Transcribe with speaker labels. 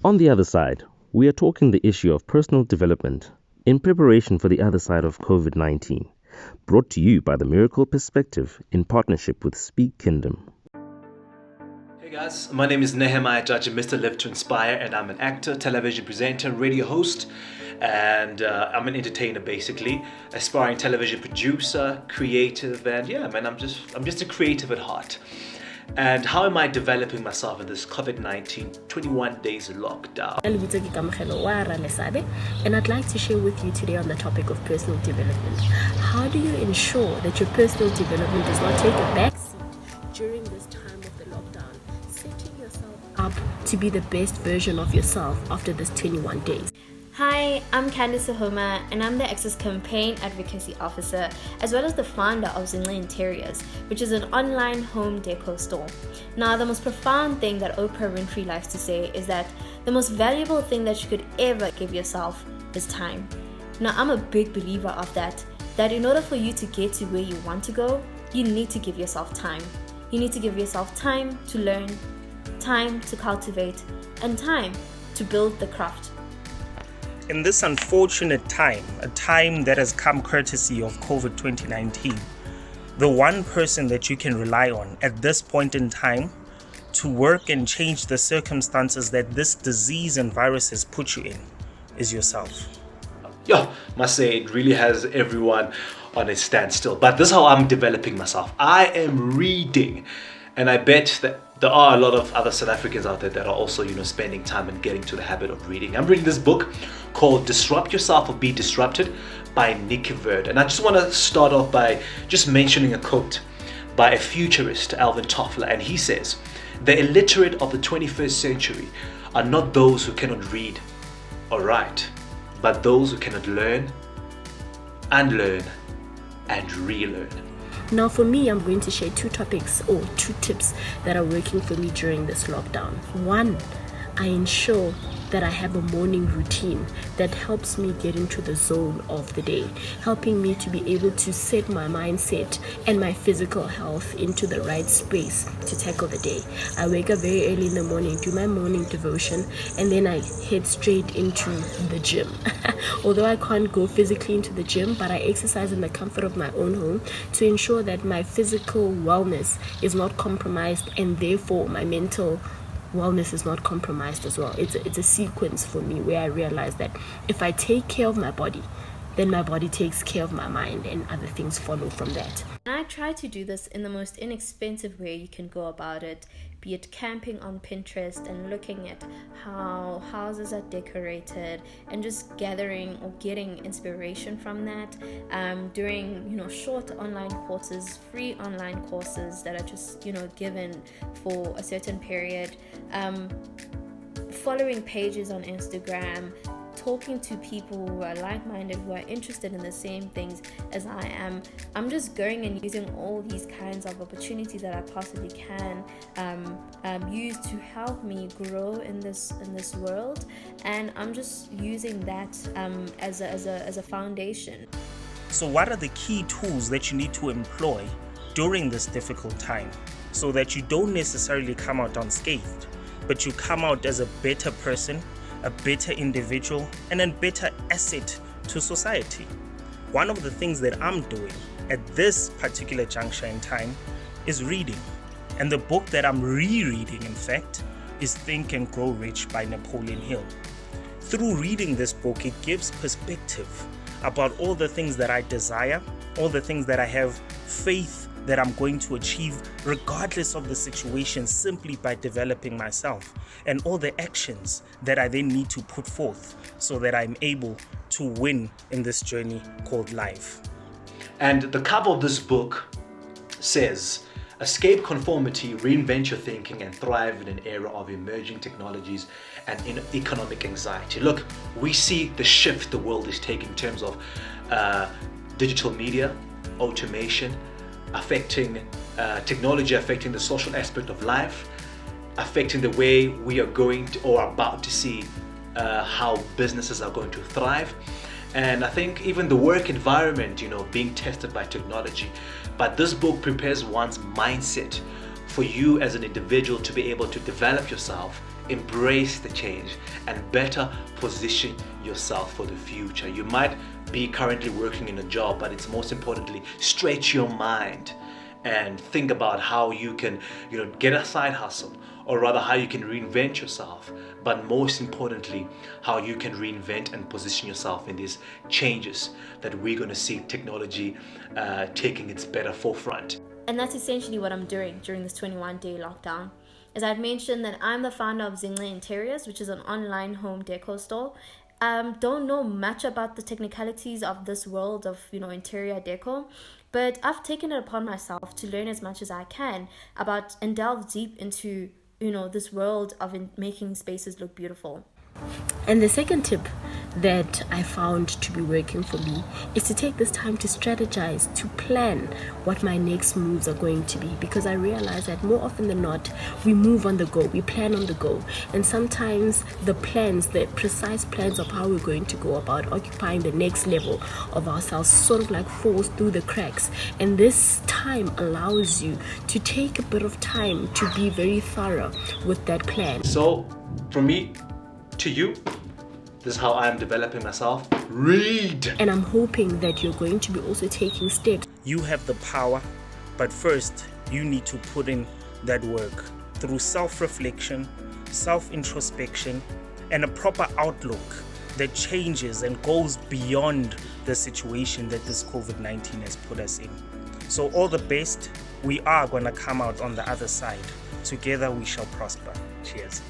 Speaker 1: On the other side, we are talking the issue of personal development in preparation for the other side of COVID-19, brought to you by the Miracle Perspective in partnership with Speak Kingdom.
Speaker 2: Hey guys, my name is Nehemiah Tjatji, MrLiveToInspire, and I'm an actor, television presenter, radio host, and I'm an entertainer basically, aspiring television producer, creative, and yeah, man, I'm just a creative at heart. And how am I developing myself in this COVID-19 21 days lockdown?
Speaker 3: I'm Kamogelo Lesabe, and I'd like to share with you today on the topic of personal development. How do you ensure that your personal development does not take a backseat during this time of the lockdown, setting yourself up to be the best version of yourself after this 21 days?
Speaker 4: Hi, I'm Candice Sehoma, and I'm the Access Campaign Advocacy Officer, as well as the founder of Zingce Interiors, which is an online home decor store. Now, the most profound thing that Oprah Winfrey likes to say is that the most valuable thing that you could ever give yourself is time. Now, I'm a big believer of that in order for you to get to where you want to go, you need to give yourself time. You need to give yourself time to learn, time to cultivate, and time to build the craft.
Speaker 5: In this unfortunate time, a time that has come courtesy of COVID-2019, the one person that you can rely on at this point in time to work and change the circumstances that this disease and virus has put you in is yourself.
Speaker 2: Yeah, must say it really has everyone on a standstill. But this is how I'm developing myself. I am reading, and I bet that there are a lot of other South Africans out there that are also, spending time and getting to the habit of reading. I'm reading this book called Disrupt Yourself or Be Disrupted by Nick Verd. And I just want to start off by just mentioning a quote by a futurist, Alvin Toffler. And he says, "The illiterate of the 21st century are not those who cannot read or write, but those who cannot learn, unlearn, and relearn."
Speaker 3: Now for me, I'm going to share two topics or two tips that are working for me during this lockdown. One, I ensure that I have a morning routine that helps me get into the zone of the day, helping me to be able to set my mindset and my physical health into the right space to tackle the day. I wake up very early in the morning, do my morning devotion, and then I head straight into the gym. Although I can't go physically into the gym, but I exercise in the comfort of my own home to ensure that my physical wellness is not compromised, and therefore my mental wellness is not compromised as well. It's a sequence for me where I realize that if I take care of my body, then my body takes care of my mind, and other things follow from that.
Speaker 4: And I try to do this in the most inexpensive way you can go about it, be it camping on Pinterest and looking at how houses are decorated and just gathering or getting inspiration from that, doing short online courses, free online courses that are just given for a certain period, following pages on Instagram, talking to people who are like-minded, who are interested in the same things as I am. I'm just going and using all these kinds of opportunities that I possibly can use to help me grow in this world, and I'm just using that as a foundation.
Speaker 5: So what are the key tools that you need to employ during this difficult time so that you don't necessarily come out unscathed, but you come out as a better person, a better individual, and a better asset to society? One of the things that I'm doing at this particular juncture in time is reading. And the book that I'm rereading, in fact, is Think and Grow Rich by Napoleon Hill. Through reading this book, it gives perspective about all the things that I desire, all the things that I have faith that I'm going to achieve regardless of the situation, simply by developing myself, and all the actions that I then need to put forth so that I'm able to win in this journey called life.
Speaker 2: And the cover of this book says, "Escape conformity, reinvent your thinking, and thrive in an era of emerging technologies and economic anxiety." Look, we see the shift the world is taking in terms of digital media, automation, affecting technology, affecting the social aspect of life, affecting the way we are going to or are about to see how businesses are going to thrive. And I think even the work environment, being tested by technology. But this book prepares one's mindset for you as an individual to be able to develop yourself embrace the change, and better position yourself for the future. You might be currently working in a job, but it's most importantly, stretch your mind and think about how you can, get a side hustle, or rather how you can reinvent yourself, but most importantly, how you can reinvent and position yourself in these changes that we're going to see technology taking its better forefront.
Speaker 4: And that's essentially what I'm doing during this 21-day lockdown. As I've mentioned, that I'm the founder of Zingce Interiors, which is an online home decor store. Don't know much about the technicalities of this world of interior decor, but I've taken it upon myself to learn as much as I can about and delve deep into this world of making spaces look beautiful.
Speaker 3: And the second tip that I found to be working for me is to take this time to strategize, to plan what my next moves are going to be, because I realize that more often than not, we move on the go, we plan on the go, and sometimes the precise plans of how we're going to go about occupying the next level of ourselves sort of like falls through the cracks. And this time allows you to take a bit of time to be very thorough with that plan.
Speaker 2: So from me to you, this is how I'm developing myself. Read!
Speaker 3: And I'm hoping that you're going to be also taking steps.
Speaker 5: You have the power, but first you need to put in that work through self-reflection, self-introspection, and a proper outlook that changes and goes beyond the situation that this COVID-19 has put us in. So all the best. We are going to come out on the other side. Together we shall prosper. Cheers.